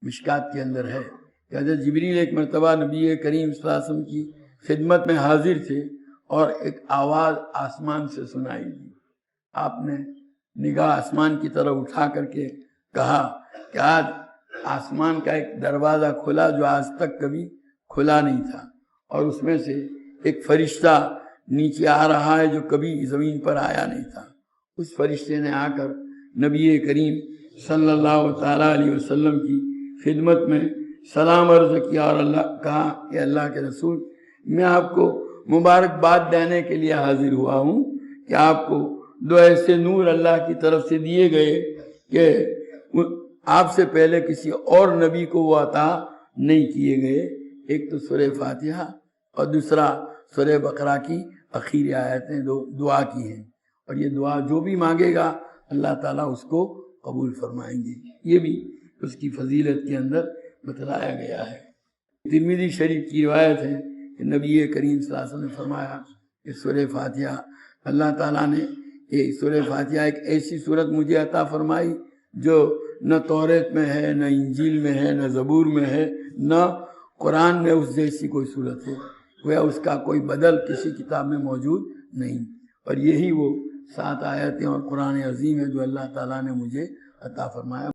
مشکات کے اندر ہے کہ حضرت جبریل ایک مرتبہ نبی کریم صلی اللہ علیہ وسلم کی خدمت میں حاضر تھے اور ایک آواز آسمان سے سنائی دی۔ آپ نے نگاہ آسمان کی طرف اٹھا کر کے کہا کہ آج آسمان کا ایک دروازہ کھلا جو آج تک کبھی کھلا نہیں تھا، اور اس میں سے ایک فرشتہ نیچے آ رہا ہے جو کبھی زمین پر آیا نہیں تھا۔ اس فرشتے نے آ کر نبی کریم صلی اللہ تعالیٰ علیہ وسلم کی خدمت میں سلام عرض کیا اور کہا کہ اللہ کے رسول، میں آپ کو مبارکباد دینے کے لیے حاضر ہوا ہوں کہ آپ کو دو ایسے نور اللہ کی طرف سے دیے گئے کہ آپ سے پہلے کسی اور نبی کو وہ عطا نہیں کیے گئے۔ ایک تو سورہ فاتحہ اور دوسرا سورہ بقرہ کی آخری آیتیں دعا کی ہیں، اور یہ دعا جو بھی مانگے گا اللہ تعالیٰ اس کو قبول فرمائیں گے۔ یہ بھی اس کی فضیلت کے اندر بتلایا گیا ہے۔ ترمذی شریف کی روایت ہے کہ نبی کریم صلی اللہ علیہ وسلم نے فرمایا کہ سورہ فاتحہ اللہ تعالیٰ نے سورہ فاتحہ ایک ایسی صورت مجھے عطا فرمائی جو نہ توریت میں ہے، نہ انجیل میں ہے، نہ زبور میں ہے، نہ قرآن میں اس جیسی کوئی صورت ہے، گویا اس کا کوئی بدل کسی کتاب میں موجود نہیں، اور یہی وہ 7 آیتیں اور قرآن عظیم ہے جو اللہ تعالیٰ نے مجھے عطا فرمایا۔